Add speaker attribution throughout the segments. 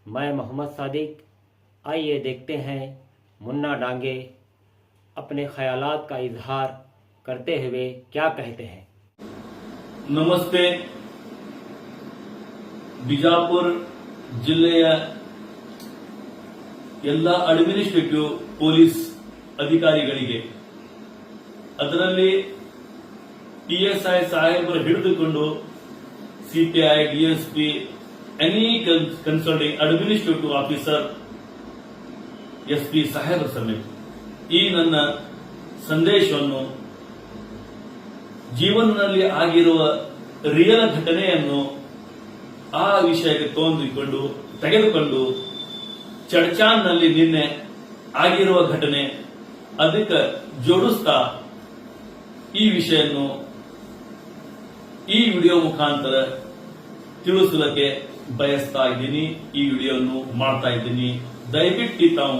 Speaker 1: मैं मोहम्मद सादिक। आइए देखते हैं मुन्ना डांगे अपने ख्यालात का इजहार करते हुए क्या कहते हैं।
Speaker 2: ನಮಸ್ತೆ. ಬಿಜಾಪುರ ಜಿಲ್ಲೆಯ ಎಲ್ಲ ಅಡ್ಮಿನಿಸ್ಟ್ರೇಟಿವ್ ಪೊಲೀಸ್ ಅಧಿಕಾರಿಗಳಿಗೆ, ಅದರಲ್ಲಿ PSI ಸಾಹೇಬರು ಹಿಡಿದುಕೊಂಡು CPI, DSP, any consulting administrative officer, SP ಸಾಹೇಬರ ಸಮೇತ ಈ ನನ್ನ ಸಂದೇಶವನ್ನು ಜೀವನದಲ್ಲಿ ಆಗಿರುವ ರಿಯಲ್ ಘಟನೆಯನ್ನು ಆ ವಿಷಯಕ್ಕೆ ತೆಗೆದುಕೊಂಡು ಚಡ್ಚಾನ್ನಲ್ಲಿ ನಿನ್ನೆ ಆಗಿರುವ ಘಟನೆ ಅದಕ್ಕೆ ಜೋಡಿಸ್ತಾ ಈ ವಿಷಯನ್ನು ಈ ವಿಡಿಯೋ ಮುಖಾಂತರ ತಿಳಿಸಲಿಕ್ಕೆ ಬಯಸ್ತಾ ಇದ್ದೀನಿ. ಈ ವಿಡಿಯೋವನ್ನು ಮಾಡ್ತಾ ಇದ್ದೀನಿ. ದಯವಿಟ್ಟು ತಾವು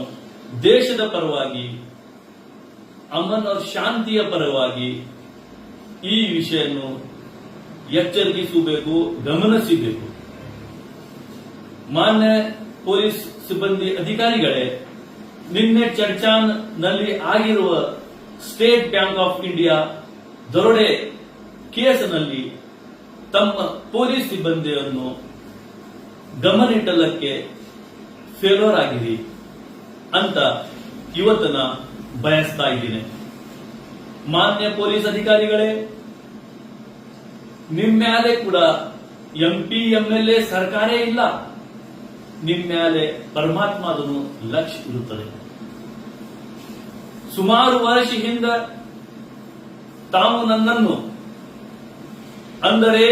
Speaker 2: ದೇಶದ ಪರವಾಗಿ, ಅಮನ್ और ಶಾಂತಿಯ ಪರವಾಗಿ ಈ ವಿಷಯನ್ನು ಎಚ್ಚರಿಸಬೇಕು, ಗಮನಿಸಬೇಕು. ಮಾನ್ಯ ಪೊಲೀಸ್ ಸಿಬ್ಬಂದಿ ಅಧಿಕಾರಿಗಳೇ, ನಿನ್ನೆ ಚಡ್ಚಾನ್ ನಲ್ಲಿ ಆಗಿರುವ ಸ್ಟೇಟ್ ಬ್ಯಾಂಕ್ ಆಫ್ ಇಂಡಿಯಾ ದರೋಡೆ ಕೇಸಿನಲ್ಲಿ ತಮ್ಮ ಪೊಲೀಸ್ ಸಿಬ್ಬಂದಿಯನ್ನು ಗಮನಿಟ್ಟಲಕ್ಕೆ ಫೇಲ್ಯೂರ್ ಆಗಿರಿ ಅಂತ ಇವತ್ತನ ಬಯಸ್ತಾ ಇದ್ದೀನಿ. ಮಾನ್ಯ ಪೊಲೀಸ್ ಅಧಿಕಾರಿಗಳೇ, ನಿಮ್ಮ ಮೇಲೆ ಕೂಡ MP, MLA ಸರ್ಕಾರೇ ಇಲ್ಲ. ನಿಮ್ಮ ಮೇಲೆ ಪರಮಾತ್ಮದನು ಲಕ್ಷ್ಯ ಇರುತ್ತದೆ. ಸುಮಾರು ವರ್ಷ ಹಿಂದ ತಾವು ನನ್ನನ್ನು, ಅಂದರೆ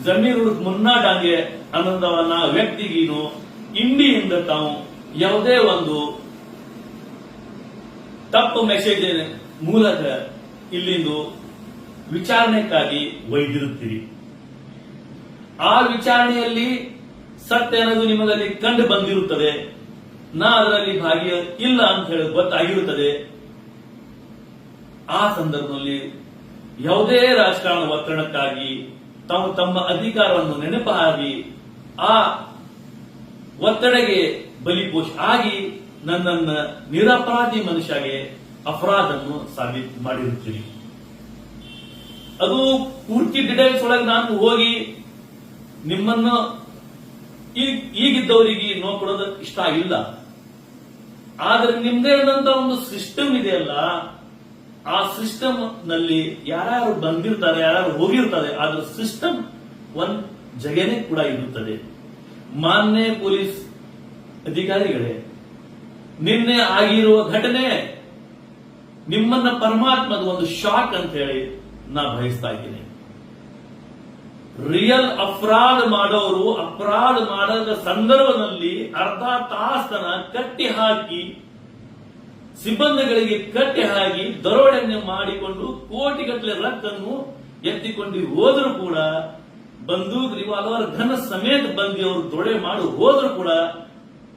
Speaker 2: ಜಮೀರ್ ಮುನ್ನಾ ಡಾಂಗೆ ಅನ್ನೋದವನ್ನ ವ್ಯಕ್ತಿಗೀನು ಇಂಡಿಯಿಂದ ತಾವು ಯಾವುದೇ ಒಂದು ತಪ್ಪು ಮೆಸೇಜ್ ಮೂಲಕ ಇಲ್ಲಿಂದು ವಿಚಾರಣೆಗಾಗಿ ಒಯ್ದಿರುತ್ತೀರಿ. ಆ ವಿಚಾರಣೆಯಲ್ಲಿ ಸತ್ಯ ಅನ್ನೋದು ನಿಮಗಲ್ಲಿ ಕಂಡು ಬಂದಿರುತ್ತದೆ. ನಾ ಅದರಲ್ಲಿ ಭಾಗಿಯ ಇಲ್ಲ ಅಂತ ಹೇಳಿ ಗೊತ್ತಾಗಿರುತ್ತದೆ. ಆ ಸಂದರ್ಭದಲ್ಲಿ ಯಾವುದೇ ರಾಜಕಾರಣ ಒತ್ತಡಕ್ಕಾಗಿ ತಾವು ತಮ್ಮ ಅಧಿಕಾರವನ್ನು ನೆನಪು ಹಾಕಿ ಆ ಒತ್ತಡಗೆ ಬಲಿಪೋಷ ಆಗಿ ನನ್ನನ್ನ ನಿರಪರಾಧಿ ಮನುಷ್ಯಗೆ ಅಪರಾಧವನ್ನು ಸಾಬೀತು ಮಾಡಿರುತ್ತೀರಿ. ಅದು ಪೂರ್ತಿ ಡಿಟೇಲ್ಸ್ ಒಳಗೆ ನಾನು ಹೋಗಿ ನಿಮ್ಮನ್ನು ಈಗಿದ್ದವರಿಗೆ ನೋಡ್ಕೊಡೋದು ಇಷ್ಟ ಇಲ್ಲ. ಆದ್ರೆ ನಿಮ್ದೇ ಆದಂತ ಒಂದು ಸಿಸ್ಟಮ್ ಇದೆಯಲ್ಲ, ಆ ಸಿಸ್ಟಮ್ ನಲ್ಲಿ ಯಾರ್ಯಾರು ಬಂದಿರ್ತಾರೆ, ಯಾರ್ಯಾರು ಹೋಗಿರ್ತಾರೆ, ಆದ್ರೆ ಸಿಸ್ಟಮ್ ಒಂದ್ ಜಗನೇ ಕೂಡ ಇರುತ್ತದೆ. ಮಾನ್ಯ ಪೊಲೀಸ್ ಅಧಿಕಾರಿಗಳೇ, ನಿನ್ನೆ ಆಗಿರುವ ಘಟನೆ ನಿಮ್ಮನ್ನ ಪರಮಾತ್ಮದ ಒಂದು ಶಾಕ್ ಅಂತ ಹೇಳಿ ನಾ ಬಯಸ್ತಾ ಇದ್ದೀನಿ. ರಿಯಲ್ ಅಪರಾಧ ಮಾಡೋರು ಅಪರಾಧ ಮಾಡದ ಸಂದರ್ಭದಲ್ಲಿ ಅರ್ಧ ತಾಸನ ಕಟ್ಟಿ ಹಾಕಿ, ಸಿಬ್ಬಂದಿಗಳಿಗೆ ಕಟ್ಟಿ ಹಾಕಿ ದರೋಡೆಯನ್ನು ಮಾಡಿಕೊಂಡು ಕೋಟಿಗಟ್ಟಲೆ ರೊಕ್ಕನ್ನು ಎತ್ತಿಕೊಂಡು ಹೋದರೂ ಕೂಡ, ಬಂದೂಕ್ ರಿವಾಲ್ವರ್ ಘನ ಸಮೇತ ಬಂದಿ ಅವರು ದೊಡೆ ಮಾಡಿ ಹೋದರೂ ಕೂಡ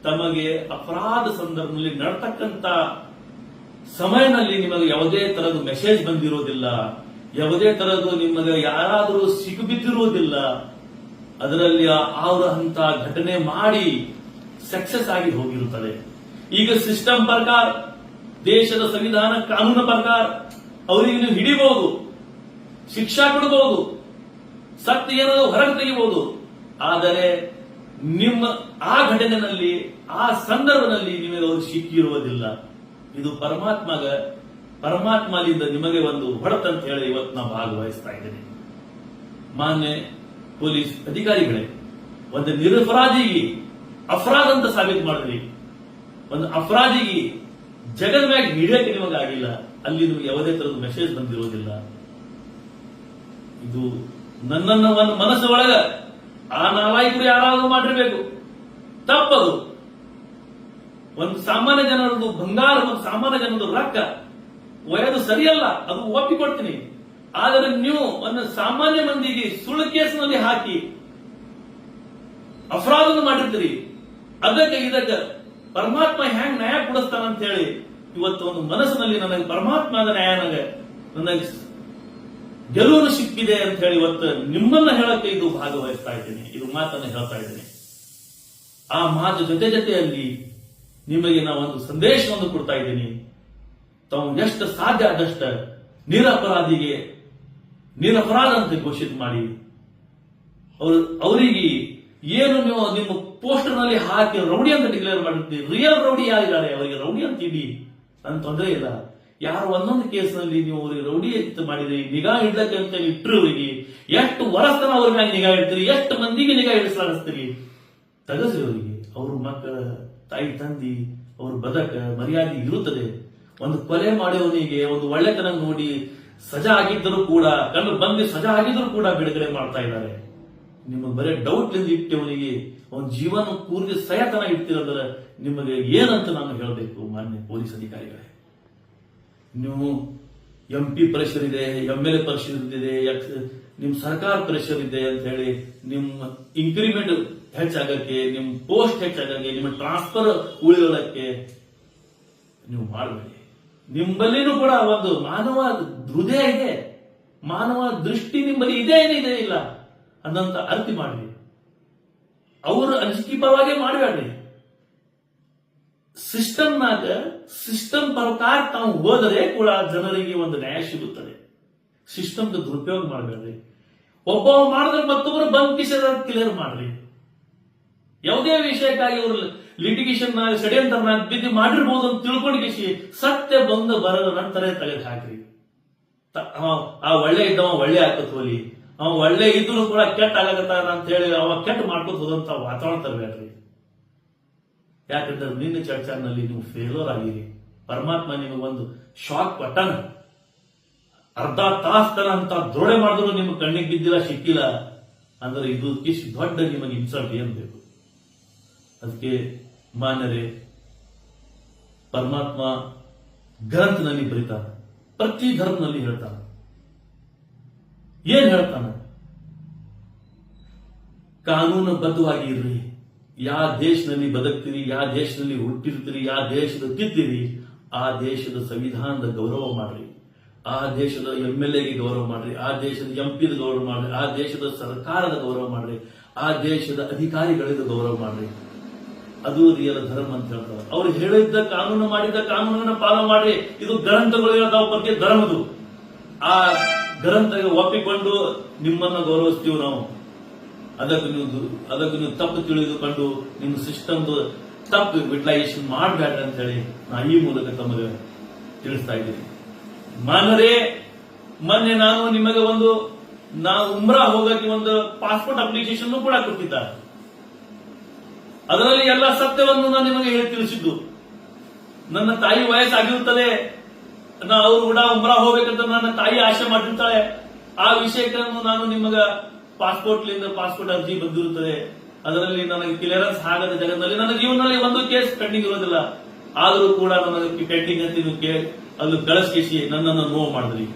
Speaker 2: ತಮಗೆ ಅಪರಾಧ ಸಂದರ್ಭದಲ್ಲಿ ನಡ್ತಕ್ಕಂತ ಸಮಯದಲ್ಲಿ ನಿಮಗೆ ಯಾವುದೇ ತರಹದ ಮೆಸೇಜ್ ಬಂದಿರೋದಿಲ್ಲ, ಯಾವುದೇ ತರಹದ ನಿಮಗೆ ಯಾರಾದರೂ ಸಿಕ್ಕಿಬಿದ್ದಿರುವುದಿಲ್ಲ. ಅದರಲ್ಲಿ ಅವರ ಅಂತ ಘಟನೆ ಮಾಡಿ ಸಕ್ಸಸ್ ಆಗಿ ಹೋಗಿರುತ್ತದೆ. ಈಗ ಸಿಸ್ಟಮ್ ಪ್ರಕಾರ, ದೇಶದ ಸಂವಿಧಾನ ಕಾನೂನು ಪ್ರಕಾರ ಅವರಿಗೆ ನೀವು ಹಿಡಿಬಹುದು, ಶಿಕ್ಷಾ ಕೊಡಬಹುದು, ಸತ್ಯ ಏನೋ ಹೊರಗೆ ತೆಗಿಬಹುದು. ಆದರೆ ನಿಮ್ಮ ಆ ಘಟನೆಯಲ್ಲಿ, ಆ ಸಂದರ್ಭದಲ್ಲಿ ನಿಮಗೆ ಅವರು ಸಿಕ್ಕಿರುವುದಿಲ್ಲ. ಇದು ಪರಮಾತ್ಮದಿಂದ ನಿಮಗೆ ಒಂದು ಹೊಡೆತಂತ ಹೇಳಿ ಇವತ್ತು ನಾವು ಭಾಗವಹಿಸ್ತಾ ಇದ್ದೇನೆ. ಮಾನ್ಯ ಪೊಲೀಸ್ ಅಧಿಕಾರಿಗಳೇ, ಒಂದು ನಿರಪರಾಧಿಗೆ ಅಪರಾಧ ಅಂತ ಸಾಬೀತು ಮಾಡಿದ್ರಿ. ಒಂದು ಅಪರಾಧಿಗೆ ಜಗದ ಮ್ಯಾಗ ಹಿಡಿಯಕ್ಕೆ ನಿಮಗಾಗಿಲ್ಲ. ಅಲ್ಲಿ ನಿಮಗೆ ಯಾವುದೇ ತರದ ಮೆಸೇಜ್ ಬಂದಿರೋದಿಲ್ಲ. ಇದು ನನ್ನನ್ನ ಒಂದು ಮನಸ್ಸು ಒಳಗ ಆ ನಾಲಾಯಕರು ಯಾರಾದ್ರೂ ಮಾಡಿರ್ಬೇಕು, ತಪ್ಪದು. ಒಂದು ಸಾಮಾನ್ಯ ಜನರದು ಬಂಗಾರ, ಒಂದು ಸಾಮಾನ್ಯ ಜನರದು ರೊಕ್ಕ ಒಯ್ಯೋದು ಸರಿಯಲ್ಲ, ಅದು ಒಪ್ಪಿಕೊಡ್ತೀನಿ. ಆದರೆ ನೀವು ಒಂದು ಸಾಮಾನ್ಯ ಮಂದಿಗೆ ಸುಳ್ಳು ಕೇಸಿನಲ್ಲಿ ಹಾಕಿ ಅಪರಾಧ ಮಾಡಿರ್ತೀರಿ. ಇದಕ್ಕೆ ಪರಮಾತ್ಮ ಹ್ಯಾಂಗ್ ನ್ಯಾಯ ಕೊಡಿಸ್ತಾನಂತ ಹೇಳಿ ಇವತ್ತು ಒಂದು ಮನಸ್ಸಿನಲ್ಲಿ ನನಗೆ ಪರಮಾತ್ಮದ ನ್ಯಾಯ ನನಗೆ ಗೆಲುವು ಸಿಕ್ಕಿದೆ ಅಂತ ಹೇಳಿ ಇವತ್ತು ನಿಮ್ಮನ್ನ ಹೇಳಕ್ಕೆ ಇದು ಭಾಗವಹಿಸ್ತಾ ಇದ್ದೀನಿ, ಇದು ಮಾತನ್ನು ಹೇಳ್ತಾ ಇದ್ದೀನಿ. ಆ ಮಾತು ಜೊತೆಯಲ್ಲಿ ನಿಮಗೆ ನಾವು ಒಂದು ಸಂದೇಶವನ್ನು ಕೊಡ್ತಾ ಇದ್ದೀನಿ. ತಾವು ಎಷ್ಟು ಸಾಧ್ಯ ಆದಷ್ಟ ನಿರಪರಾಧಿಗೆ ನಿರಪರಾಧ ಅಂತ ಘೋಷಿತ ಮಾಡಿ ಅವರಿಗೆ ಏನು ನೀವು ನಿಮ್ಮ ಪೋಸ್ಟರ್ ನಲ್ಲಿ ಹಾಕಿ ರೌಡಿ ಅಂತ ಡಿಕ್ಲೇರ್ ಮಾಡಿರ್ತೀವಿ. ರಿಯಲ್ ರೌಡಿ ಯಾರಿದ್ದಾರೆ ಅವರಿಗೆ ರೌಡಿ ಅಂತ ಇಡಿ, ನನ್ ತೊಂದರೆ ಇಲ್ಲ. ಯಾರು ಒಂದೊಂದು ಕೇಸ್ನಲ್ಲಿ ನೀವು ಅವ್ರಿಗೆ ರೌಡಿ ಅಂತ ಮಾಡಿದ್ರಿ, ನಿಗಾ ಇಡ್ಲಕ್ಕೆ ಅಂತ ಇಟ್ಟರು, ಅವರಿಗೆ ಎಷ್ಟು ವರ್ಷತನ ಅವ್ರ ಮ್ಯಾಗ ನಿಗಾ ಇಡ್ತೀರಿ, ಎಷ್ಟು ಮಂದಿಗೆ ನಿಗಾ ಇಡಿಸಲಾಗಿಸ್ತೀರಿ. ತಗಸ್ರಿ ಅವರಿಗೆ, ಅವ್ರ ಮಕ್ಕಳ ತಾಯಿ ತಂದಿ ಅವ್ರ ಬದಕ ಮರ್ಯಾದೆ ಇರುತ್ತದೆ. ಒಂದು ಕೊಲೆ ಮಾಡೋವನಿಗೆ ಒಂದು ಒಳ್ಳೆತನ ನೋಡಿ ಸಜಾ ಆಗಿದ್ದರೂ ಕೂಡ ಕಣ್ಣು ಬಂದು ಸಜಾ ಆಗಿದ್ರು ಕೂಡ ಬಿಡುಗಡೆ ಮಾಡ್ತಾ ಇದ್ದಾರೆ. ನಿಮಗೆ ಬರೀ ಡೌಟ್ ಇಂದ ಇಟ್ಟವನಿಗೆ ಅವನ ಜೀವನ ಪೂರ್ತಿ ಸಯತನ ಇಡ್ತಿರೋದ್ರ ನಿಮಗೆ ಏನಂತ ನಾನು ಹೇಳಬೇಕು ಮಾನ್ಯ ಪೊಲೀಸ್ ಅಧಿಕಾರಿಗಳೇ. ನೀವು MP ಪ್ರೆಷರ್ ಇದೆ, MLA ಪ್ರೆಷರ್ ಇದೆ, ನಿಮ್ ಸರ್ಕಾರ ಪ್ರೆಷರ್ ಇದೆ ಅಂತ ಹೇಳಿ ನಿಮ್ಮ ಇನ್ಕ್ರಿಮೆಂಟ್ ಹೆಚ್ಚಾಗಕ್ಕೆ, ನಿಮ್ ಪೋಸ್ಟ್ ಹೆಚ್ಚಾಗಕ್ಕೆ, ನಿಮ್ಮ ಟ್ರಾನ್ಸ್ಫರ್ ಉಳಿಯೋದಕ್ಕೆ ನೀವು ಮಾಡಬೇಡಿ. ನಿಮ್ಮಲ್ಲಿನೂ ಕೂಡ ಒಂದು ಮಾನವ ಹೃದಯ ಇದೆ, ಮಾನವ ದೃಷ್ಟಿ ನಿಮ್ಮಲ್ಲಿ ಇದೆ ಏನಿದೆ ಇಲ್ಲ ಅನ್ನಂತ ಅರ್ಥ ಮಾಡ್ರಿ. ಅವರು ಅಂಜಿಕೆ ಪರವಾಗಿ ಮಾಡಬೇಡ್ರಿ. ಸಿಸ್ಟಮ್ನಾಗ ಸಿಸ್ಟಮ್ ಪ್ರಕಾರ ತಾವು ಹೋದರೆ ಕೂಡ ಜನರಿಗೆ ಒಂದು ನ್ಯಾಯ ಸಿಗುತ್ತದೆ. ಸಿಸ್ಟಮ್ ದುರುಪಯೋಗ ಮಾಡಬೇಡ್ರಿ. ಒಬ್ಬ ಮಾಡಿದ್ರೆ ಮತ್ತೊಬ್ಬರು ಬಂದ್ ಕಿಶನ್ ಕ್ಲಿಯರ್ ಮಾಡ್ರಿ. ಯಾವುದೇ ವಿಷಯಕ್ಕಾಗಿ ಅವರು ಲಿಟಿಗೇಷನ್ ಷಡ್ಯಂತ್ರ ಬಿದ್ದು ಮಾಡಿರ್ಬೋದು ಅಂತ ತಿಳ್ಕೊಂಡು ಸತ್ಯ ಬಂದು ಬರದ ನಂತರ ತೆಗೆದು ಹಾಕ್ರಿ. ಆ ಒಳ್ಳೆ ಇದ್ದವ ಒಳ್ಳೆ ಹಾಕತ್ ಹೋಲಿ, ಅವ ಒಳ್ಳೆ ಇದ್ರು ಕೂಡ ಕೆಟ್ಟ ಆಗತ್ತಾನ ಅಂತ ಹೇಳಿ ಅವ ಕೆಟ್ಟ ಮಾಡ್ಕೊತ ಹೋದಂತ ವಾತಾವರಣ ತರಬೇಡ್ರಿ. ಯಾಕಂದ್ರೆ ನಿನ್ನ ಚರ್ಚಾನಲ್ಲಿ ನೀವು ಫೇಲೋರ್ ಆಗಿರಿ. ಪರಮಾತ್ಮ ನಿಮಗೆ ಒಂದು ಶಾಕ್ ಕೊಟ್ಟನ, ಅರ್ಧ ತಾಸ್ತನ ಅಂತ ದ್ರೋಡೆ ಮಾಡಿದ್ರು ನಿಮ್ಗೆ ಕಣ್ಣಿಗೆ ಬಿದ್ದಿಲ್ಲ, ಸಿಕ್ಕಿಲ್ಲ ಅಂದ್ರೆ ಇದು ಇಷ್ಟು ದೊಡ್ಡ ನಿಮಗೆ ಇನ್ಸಲ್ಟ್ ಏನ್ ಬೇಕು? ಅದಕ್ಕೆ ಮಾನ್ಯರೇ, ಪರಮಾತ್ಮ ಗ್ರಂಥನಲ್ಲಿ ಬರೀತಾನ, ಪ್ರತಿ ಧರ್ಮದಲ್ಲಿ ಹೇಳ್ತಾನ. ಏನ್ ಹೇಳ್ತಾನ? ಕಾನೂನು ಬದ್ಧವಾಗಿ ಇರ್ರಿ. ಯಾವ ದೇಶದಲ್ಲಿ ಬದುಕ್ತೀರಿ, ಯಾವ ದೇಶದಲ್ಲಿ ಹುಟ್ಟಿರ್ತೀರಿ, ಯಾವ ದೇಶದ ತಿತ್ತೀರಿ, ಆ ದೇಶದ ಸಂವಿಧಾನದ ಗೌರವ ಮಾಡ್ರಿ, ಆ ದೇಶದ MLAಗೆ ಗೌರವ ಮಾಡ್ರಿ, ಆ ದೇಶದ MP ಗೌರವ ಮಾಡ್ರಿ, ಆ ದೇಶದ ಸರ್ಕಾರದ ಗೌರವ ಮಾಡ್ರಿ, ಆ ದೇಶದ ಅಧಿಕಾರಿಗಳಿಗೂ ಗೌರವ ಮಾಡ್ರಿ. ಅದು ರಿಯಲ್ ಧರ್ಮ ಅಂತ ಹೇಳ್ತಾರೆ. ಅವ್ರು ಹೇಳಿದ್ದ ಕಾನೂನು ಮಾಡಿದ್ದ ಕಾನೂನನ್ನ ಪಾಲನೆ ಮಾಡ್ರಿ. ಇದು ಗ್ರಂಥಗಳು ಹೇಳ್ತಾವ ಬಗ್ಗೆ ಧರ್ಮದು. ಆ ಗ್ರಂಥ ಒಪ್ಪಿಕೊಂಡು ನಿಮ್ಮನ್ನ ಗೌರವಿಸ್ತೀವಿ ನಾವು. ಅದಕ್ಕೆ ನೀವು ತಪ್ಪು ತಿಳಿದುಕೊಂಡು ನಿಮ್ಮ ಸಿಸ್ಟಮ್ ತಪ್ಪು ಯುಟಿಲೈಸೇಷನ್ ಮಾಡಬೇಡ್ರಿ ಅಂತ ಹೇಳಿ ನಾ ಈ ಮೂಲಕ ತಮಗೆ ತಿಳಿಸ್ತಾ ಇದ್ದೀನಿ. ಮಾನವರೇ, ಮೊನ್ನೆ ನಾನು ನಿಮಗೆ ಉಮ್ರಾ ಹೋಗಕ್ಕೆ ಒಂದು ಪಾಸ್ಪೋರ್ಟ್ ಅಪ್ಲಿಕೇಶನ್ ಕೂಡ ಕೊಟ್ಟಿದ್ದಾರೆ. ಅದರಲ್ಲಿ ಎಲ್ಲ ಸತ್ಯವನ್ನು ನಾನು ನಿಮಗೆ ಹೇಳಿ ತಿಳಿಸಿದ್ದು. ನನ್ನ ತಾಯಿ ವಯಸ್ಸಾಗಿರುತ್ತದೆ, ಅವರು ಕೂಡ ಉಮ್ರಾ ಹೋಗ್ಬೇಕಂತ ನನ್ನ ತಾಯಿ ಆಶೆ ಮಾಡಿರ್ತಾಳೆ. ಆ ವಿಷಯಕ್ಕೆ ನಾನು ನಿಮಗ ಪಾಸ್ಪೋರ್ಟ್ ಅರ್ಜಿ ಬಂದಿರುತ್ತದೆ. ಅದರಲ್ಲಿ ನನಗೆ ಕ್ಲಿಯರೆನ್ಸ್ ಆಗದ ಜಗದಲ್ಲಿ ನನ್ನ ಜೀವನದಲ್ಲಿ ಒಂದು ಕೇಸ್ ಪೆಂಡಿಂಗ್ ಇರೋದಿಲ್ಲ. ಆದರೂ ಕೂಡ ನನಗೆ ಪೆಂಡಿಂಗ್ ಅಂತ ನೀವು ಅಲ್ಲಿ ಕಳಿಸಿ ನನ್ನನ್ನು ನೋವು ಮಾಡಿದ್ರಿ.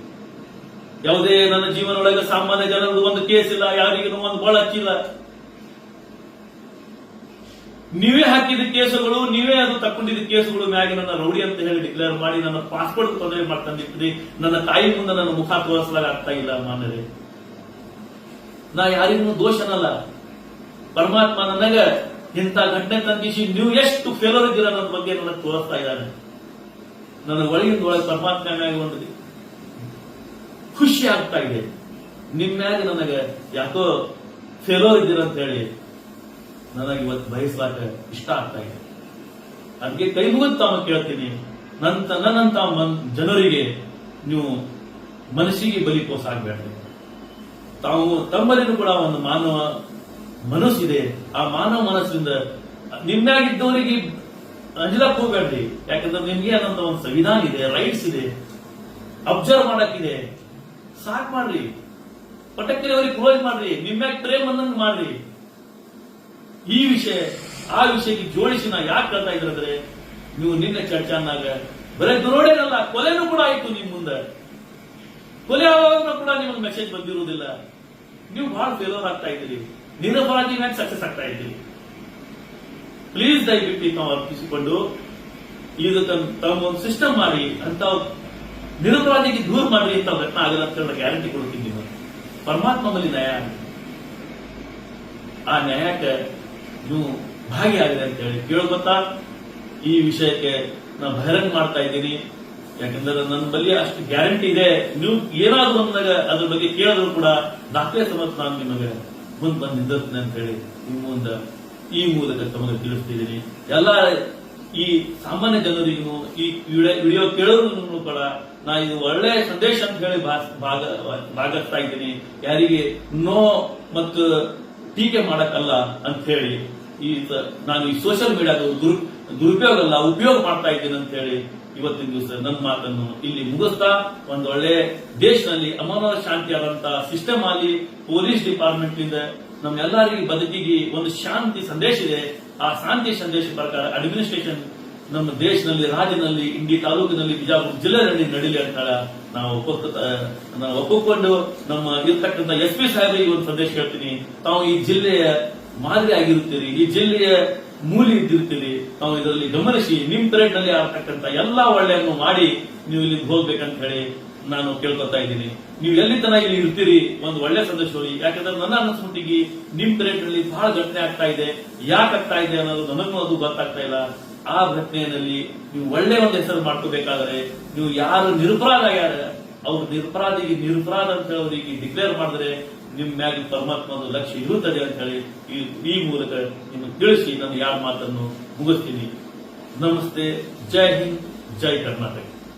Speaker 2: ಯಾವುದೇ ನನ್ನ ಜೀವನ ಒಳಗೆ ಸಾಮಾನ್ಯ ಜನರದ್ದು ಒಂದು ಕೇಸ್ ಇಲ್ಲ, ಯಾರಿಗೂ ಒಂದು ಬೋಳ ಹಚ್ಚಿಲ್ಲ. ನೀವೇ ಹಾಕಿದ ಕೇಸುಗಳು, ನೀವೇ ಅದು ತಕ್ಕೊಂಡಿದ್ದ ಕೇಸುಗಳು ಮ್ಯಾಗೆ ನನ್ನ ರೌಡಿ ಅಂತ ಹೇಳಿ ಡಿಕ್ಲೇರ್ ಮಾಡಿ ನನ್ನ ಪಾಸ್ಪೋರ್ಟ್ ತೊಂದರೆ ಮಾಡ್ತಂದಿರ್ತೀರಿ. ನನ್ನ ತಾಯಿ ಮುಂದೆ ನನ್ನ ಮುಖ ತೋರಿಸಲಾಗ ಆಗ್ತಾ ಇಲ್ಲ. ಮಾನ್ಯರೇ, ನಾ ಯಾರಿಗೂ ದೋಷನಲ್ಲ. ಪರಮಾತ್ಮ ನನಗ ಇಂಥ ಘಟನೆ ತಂದಿಸಿ ನೀವು ಎಷ್ಟು ಫೇಲೋರ್ ಇದ್ದೀರ ಅನ್ನೋದ್ರ ಬಗ್ಗೆ ನನಗೆ ತೋರಿಸ್ತಾ ಇದ್ದಾನೆ. ನನ್ನ ಒಳಗೆ ಪರಮಾತ್ಮ ಮ್ಯಾಗ ಒಂದು ಖುಷಿ ಆಗ್ತಾ ಇದೆ. ನಿಮ್ಮ್ಯಾಗ ನನಗೆ ಯಾಕೋ ಫೇಲೋರ್ ಇದ್ದೀರ ಅಂತ ಹೇಳಿ ನನಗೆ ಇವತ್ತು ಬಯಸಲಾಕ ಇಷ್ಟ ಆಗ್ತಾ ಇದೆ. ಅದಕ್ಕೆ ಕೈ ಮುಗಿದು ತಾವು ಕೇಳ್ತೀನಿ, ನನ್ನಂತ ಜನರಿಗೆ ನೀವು ಮನಸ್ಸಿಗೆ ಬಲಿಕೋಸ ಆಗ್ಬೇಡ್ರಿ. ತಾವು ತಮ್ಮಲ್ಲಿನೂ ಕೂಡ ಒಂದು ಮಾನವ ಮನಸ್ಸಿದೆ. ಆ ಮಾನವ ಮನಸ್ಸಿಂದ ನಿಮ್ಮ್ಯಾಗಿದ್ದವರಿಗೆ ಅಂಜಲಕ್ ಹೋಗ್ಬೇಡ್ರಿ. ಯಾಕಂದ್ರೆ ನಿಮ್ಗೆ ಅನ್ನೋಂತ ಒಂದು ಸಂವಿಧಾನ ಇದೆ, ರೈಟ್ಸ್ ಇದೆ, ಅಬ್ಸರ್ವ್ ಮಾಡಕ್ಕಿದೆ. ಸಾಕ್ ಮಾಡ್ರಿ, ಪಟಕ್ಕೆ ಅವ್ರಿಗೆ ಕ್ಲೋಸ್ ಮಾಡ್ರಿ, ನಿಮ್ಮ್ಯಾಗ ಪ್ರೇಮ್ ಅನ್ನಂಗ್ ಮಾಡ್ರಿ. ಈ ವಿಷಯ ಆ ವಿಷಯಕ್ಕೆ ಜೋಡಿಸಿ ನಾ ಯಾಕೆ ಹೇಳ್ತಾ ಇದ್ರೆ, ನೀವು ನಿನ್ನೆ ಚರ್ಚಾನಾಗ ಬರೀ ದುರೋಡೇನಲ್ಲ, ಕೊಲೆನೂ ಕೂಡ ಆಯ್ತು. ನಿಮ್ ಮುಂದೆ ಕೊಲೆ ಆವಾಗ ಕೂಡ ನಿಮಗೆ ಮೆಸೇಜ್ ಬಂದಿರುವುದಿಲ್ಲ. ನೀವು ಬಹಳ ಫೇಲೋರ್ ಆಗ್ತಾ ಇದ್ದೀರಿ, ನಿರಪರಾಧಿ ಮ್ಯಾಗ ಸಕ್ಸಸ್ ಆಗ್ತಾ ಇದ್ದೀರಿ. ಪ್ಲೀಸ್ ದಯವಿಟ್ಟು ತಾವು ಅರ್ಪಿಸಿಕೊಂಡು ಇದಕ್ಕೆ ತಮ್ಮ ಒಂದು ಸಿಸ್ಟಮ್ ಮಾಡಿ ಅಂತ ನಿರಪರಾಧಿಗೆ ದೂರ ಮಾಡ್ರಿ ಅಂತ ಘಟನೆ ಆಗಲ್ಲ ಅಂತ ಹೇಳಿ ಗ್ಯಾರಂಟಿ ಕೊಡ್ತೀನಿ. ನೀವು ಪರಮಾತ್ಮ ಬಳಿ ನ್ಯಾಯ, ಆ ನ್ಯಾಯಕ್ಕೆ ನೀವು ಭಾಗಿಯಾಗಿದೆ ಅಂತ ಹೇಳಿ ಕೇಳ್ಕೊತಾ ಈ ವಿಷಯಕ್ಕೆ ನಾನು ಬಹಿರಂಗ ಮಾಡ್ತಾ ಇದ್ದೀನಿ. ಯಾಕಂದ್ರೆ ನನ್ನ ಬಳಿ ಅಷ್ಟು ಗ್ಯಾರಂಟಿ ಇದೆ. ನೀವು ಏನಾದ್ರೂ ಅಂದಾಗ ಅದ್ರ ಬಗ್ಗೆ ಕೇಳಿದ್ರು ಕೂಡ ದಾಖಲೆ ಸಮೇತ ನಾನು ನಿಮಗೆ ಮುಂದೆ ಬಂದು ನಿಂದಿರ್ತೇನೆ ಅಂತ ಹೇಳಿ ನಿಮ್ಮ ಮುಂದೆ ಈ ಮೂಲಕ ತಮಗೆ ತಿಳಿಸ್ತಿದ್ದೀನಿ. ಎಲ್ಲ ಈ ಸಾಮಾನ್ಯ ಜನರಿಗೂ ಈ ವಿಡಿಯೋ ಕೇಳೋರು ಕೂಡ ನಾ ಇದು ಒಳ್ಳೆ ಸಂದೇಶ ಅಂತ ಹೇಳಿ ಭಾಗಿಸ್ತಾ ಇದ್ದೀನಿ. ಯಾರಿಗೆ ನೋ ಮತ್ತು ಟೀಕೆ ಮಾಡಕ್ಕಲ್ಲ ಅಂತ ಹೇಳಿ ನಾನು ಈ ಸೋಷಿಯಲ್ ಮೀಡಿಯಾದ ದುರುಪಯೋಗ ಅಲ್ಲ, ಉಪಯೋಗ ಮಾಡ್ತಾ ಇದ್ದೀನಿ ಅಂತ ಹೇಳಿ ಇವತ್ತಿನ ದಿವಸ ನನ್ನ ಮಾತನ್ನು ಇಲ್ಲಿ ಮುಗಿಸ್ತಾ, ಒಂದು ಒಳ್ಳೆ ದೇಶದಲ್ಲಿ ಅಮಾನ ಶಾಂತಿಯಾದಂತ ಸಿಸ್ಟಮ್ ಅಲ್ಲಿ ಪೊಲೀಸ್ ಡಿಪಾರ್ಟ್ಮೆಂಟ್ ಇಂದ ನಮ್ಮೆಲ್ಲರಿಗೂ ಬದುಕಿಗೆ ಒಂದು ಶಾಂತಿ ಸಂದೇಶ ಇದೆ. ಆ ಶಾಂತಿ ಸಂದೇಶ ಪ್ರಕಾರ ಅಡ್ಮಿನಿಸ್ಟ್ರೇಷನ್ ನಮ್ಮ ದೇಶದಲ್ಲಿ, ರಾಜ್ಯದಲ್ಲಿ, ಇಂಡಿ ತಾಲೂಕಿನಲ್ಲಿ, ಬಿಜಾಪುರ ಜಿಲ್ಲೆಯಲ್ಲಿ ನಡೀಲಿ ಅಂತ ನಾವು ಒಪ್ಪಿಕೊಂಡು ನಮ್ಮ ಇರ್ತಕ್ಕಂಥ SP ಸಾಹೇಬರಿಗೆ ಒಂದು ಸಂದೇಶ ಹೇಳ್ತೀನಿ. ತಾವು ಈ ಜಿಲ್ಲೆಯ ಮಾದರಿ ಆಗಿರುತ್ತೀರಿ, ಈ ಜಿಲ್ಲೆಯ ಮೂಲಿ ಇದ್ದಿರ್ತೀರಿ. ತಾವು ಇದರಲ್ಲಿ ಗಮನಿಸಿ ನಿಮ್ ಪರೇಡ್ ನಲ್ಲಿ ಆಗ್ತಕ್ಕಂಥ ಎಲ್ಲಾ ಒಳ್ಳೆಯನ್ನು ಮಾಡಿ ನೀವು ಇಲ್ಲಿ ಹೋಗ್ಬೇಕಂತ ಹೇಳಿ ನಾನು ಕೇಳ್ಕೊತಾ ಇದ್ದೀನಿ. ನೀವು ಎಲ್ಲಿ ತನ ಇಲ್ಲಿ ಇರ್ತೀರಿ ಒಂದು ಒಳ್ಳೆ ಸಂದೇಶ ಹೋಗಿ. ಯಾಕಂದ್ರೆ ನನ್ನ ಅನಿಸ್ಮಟ್ಟಿಗೆ ನಿಮ್ ಪರೇಡ್ ನಲ್ಲಿ ಬಹಳ ಘಟನೆ ಆಗ್ತಾ ಇದೆ. ಯಾಕೆ ಆಗ್ತಾ ಇದೆ ಅನ್ನೋದು ನನಗೂ ಅದು ಗೊತ್ತಾಗ್ತಾ ಇಲ್ಲ. ಆ ಘಟನೆಯಲ್ಲಿ ನೀವು ಒಳ್ಳೆ ಒಂದು ಹೆಸರು ಮಾಡ್ಕೋಬೇಕಾದ್ರೆ ನೀವು ಯಾರು ನಿರಪರಾಧ ಆಗ್ಯಾರ ಅವ್ರು ನಿರಪರಾಧ ಅಂತ ಹೇಳೋರಿಗೆ ಡಿಕ್ಲೇರ್ ಮಾಡಿದ್ರೆ ನಿಮ್ ಮ್ಯಾಗ ಪರಮಾತ್ಮದ ಲಕ್ಷ್ಯ ಇರುತ್ತದೆ ಅಂತ ಹೇಳಿ ಈ ಮೂಲಕ ನಿಮಗೆ ತಿಳಿಸಿ ನಾನು ಯಾರ ಮಾತನ್ನು ಮುಗಿಸ್ತೀನಿ. ನಮಸ್ತೆ. ಜೈ ಹಿಂದ್, ಜೈ ಕರ್ನಾಟಕ.